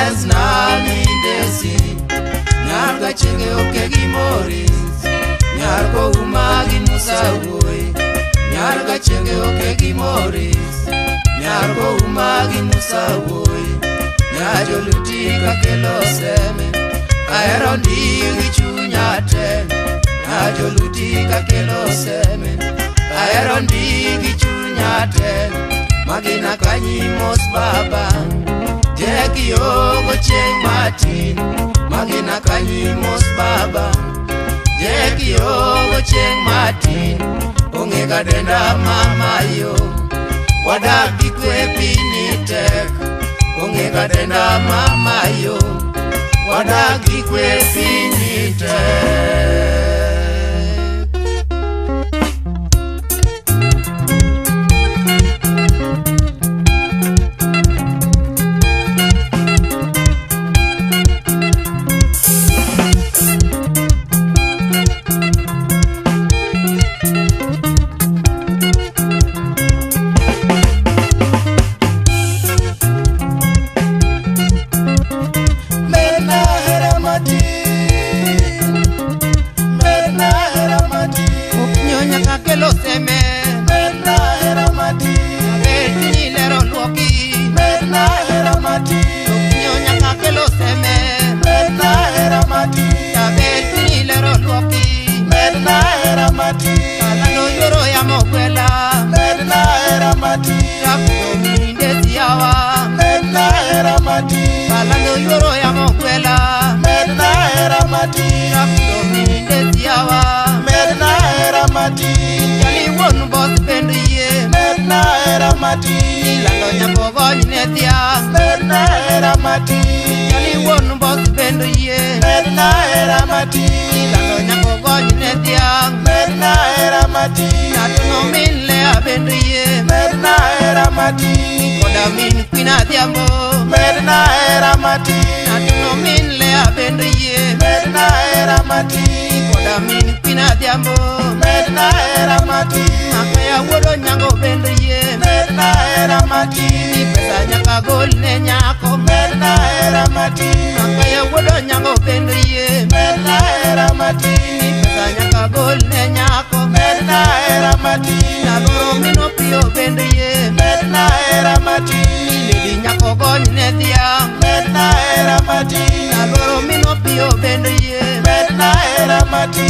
Yes, nami desi Nyarga chenge oke gimoris Nyargo umagi musawoi Nyarga chenge oke gimoris Nyargo umagi musawoi Nyajo lutika kelo seme Aero ndigi chunyate Nyajo lutika kelo seme Aero ndigi chunyate Magina kanyimos baba Jeki yogo cheng matin Magina kanyimos baba Jeki yogo cheng matin Ongega denda mama yo Wadaki kwe pinitek Ongega denda mama yo Wadaki kwe pinitek Alano yoro ya mokwela Medna era mati Rakudo mindezi yawa Medna era mati Alano yoro ya mokwela Medna era mati Rakudo mindezi yawa Medna era mati Jali wonu boss bendu ye Medna era mati Ilano nyakogo nyetia Medna era mati Jali wonu boss bendu ye Medna era mati Ilano nyakogo nyetia Medna era mati Natuno min le abendu ye Medna era mati Koda min kwina diambo Medna era mati Natuno min le abendu ye Medna era mati Koda min kwina diambo Medna era mati Akaya wodo nyango bendu ye Medna era mati Pesa nyaka gol ne nyako Medna era mati Akaya wodo nyango bendu ye Medna era mati Pesa nyaka gol ne nyako Medna era mati Naloro mino pio bendu ye Medna era mati Lili nyako gol ne dia Medna era mati Naloro mino pio bendu ye Medna era mati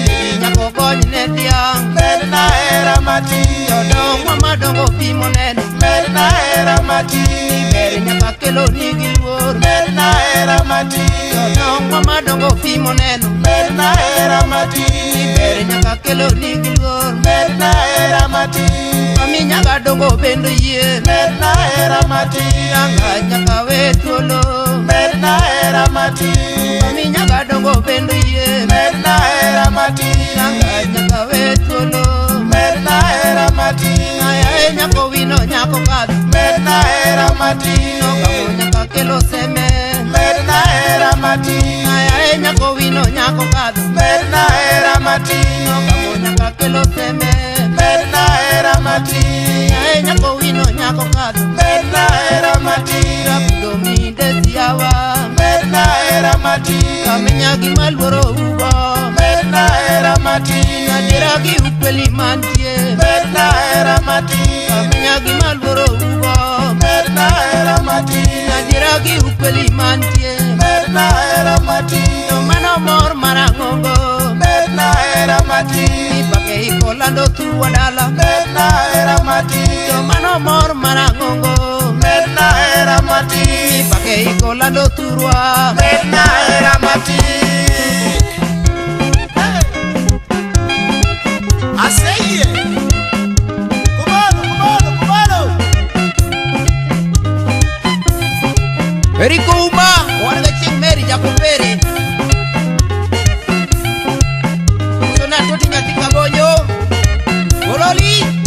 Lili nyako gol ne dia Medna era mati Yodong mama dongo pimo nenu Medna era mati Iberi nyaka kelo nigilwor Medna era mati Yodong mama dongo pimo nenu Medna era mati Iberi nyaka kelo nigilwor Medna era mati Mami nyaka dongo bendu ye Medna era mati Anga nyaka wetolo Medna era mati Mami nyaka dongo bendu ye Medna era mati Anga nyaka wetolo Medna era mati Aya nyako wino nyako kadu Medna era mati Noga nyaka kelo seme Medna era mati Aya nyako wino nyako kadu Medna era mati Noga nyaka kelo seme Medna era mati Aya nyako wino nyako kadu Medna era mati Rakudo mindezi yawa Medna era mati Kamenya gimalworo ugo Medna era mati Nadiragi upeli mantie Medna era mati Kamenya gimalworo ugo Medna era mati Nadiragi upeli mantie Medna era mati No mano mor marangongo Medna era mati Ipake ikolando tuwadala Medna era mati No mano mor marangongo Medna era mati Ipake ikolando turwa Medna era mati Aseye Kubalo Eriko Uma Wanaga ching meri jakupere Sona toti nyati kabonyo Bololi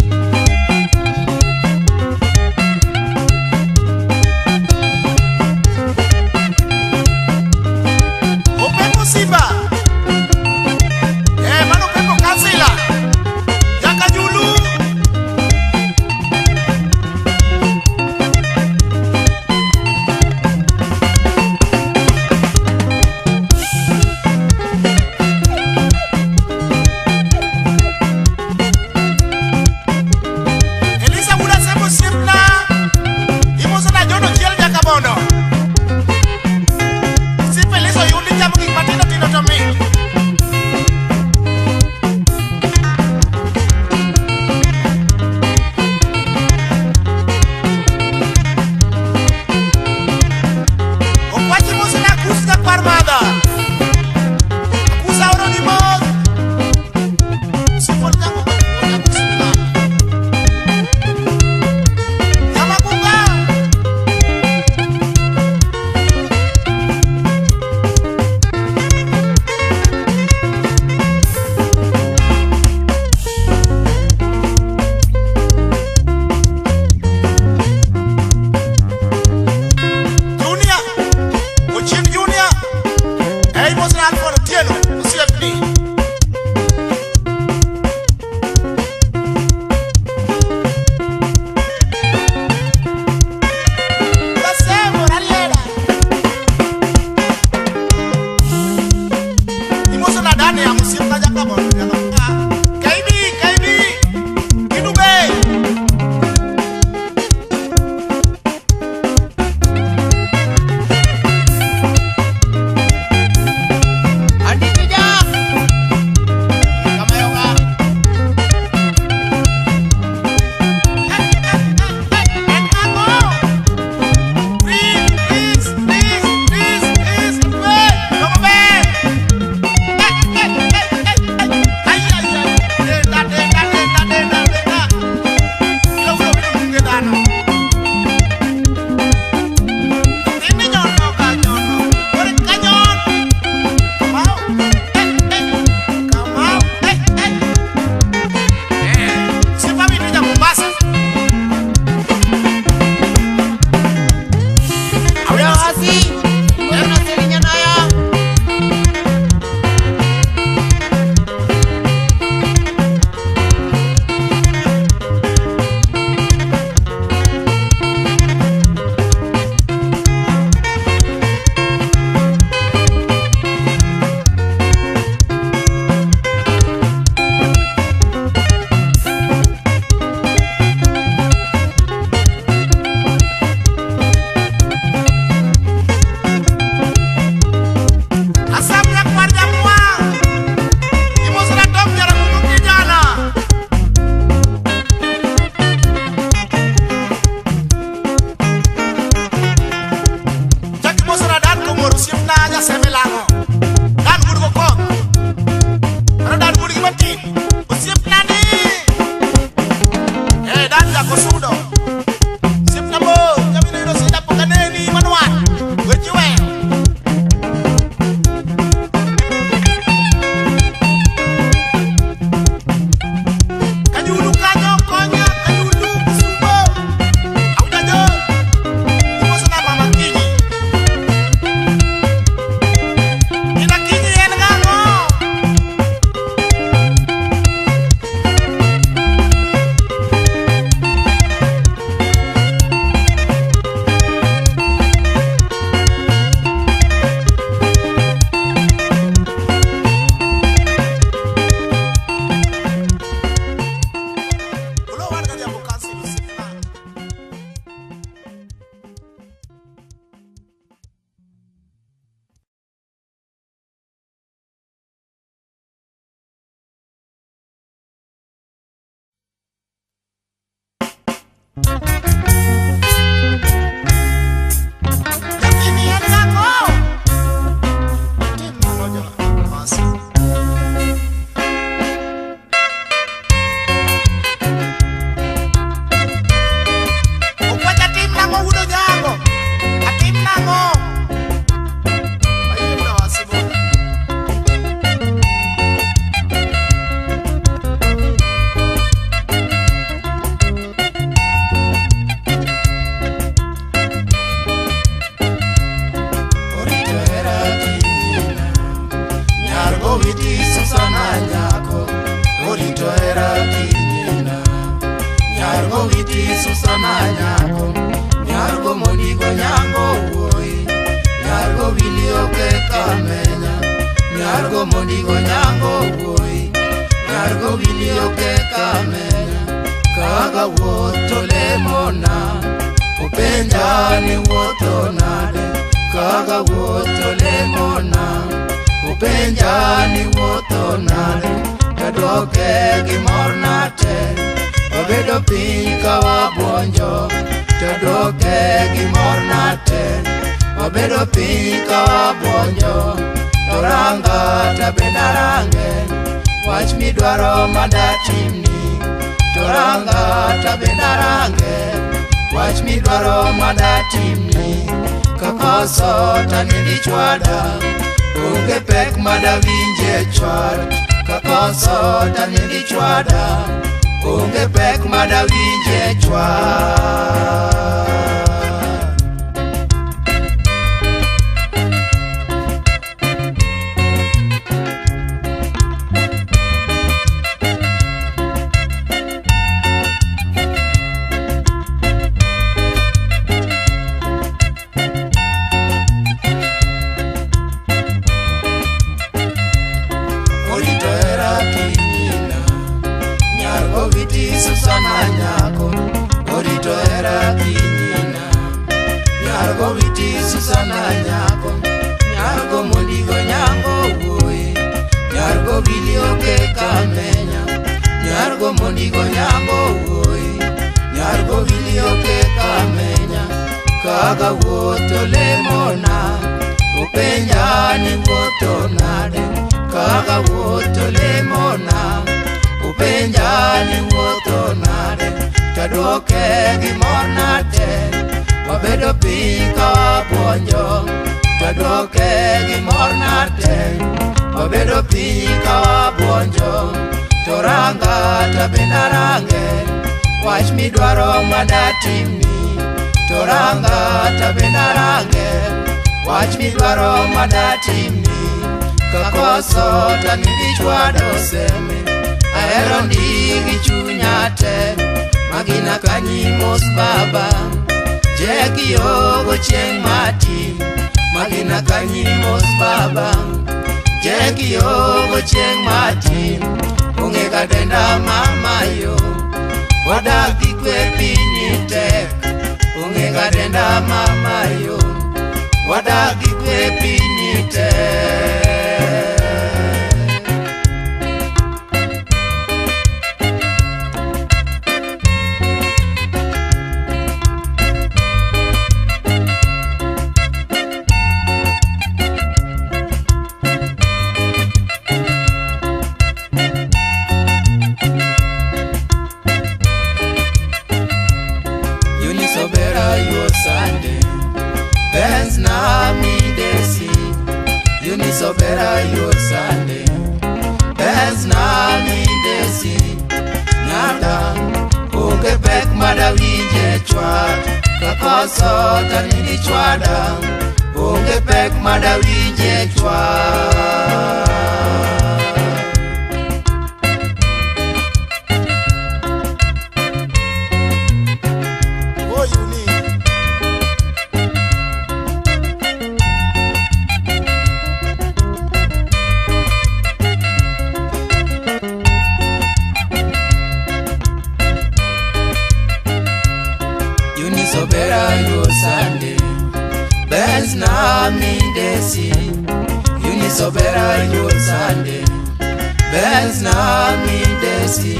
Benz na mi desi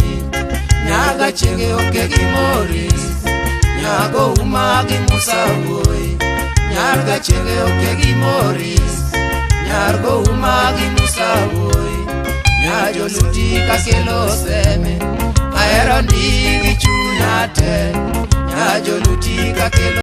Nyaga chege oke gimori nyago umagi musawoi nyarga chenge okegi moris nyargo umagi musawoi nyajo luti kakelo seme aero ndigi chunyate nyajo luti kakelo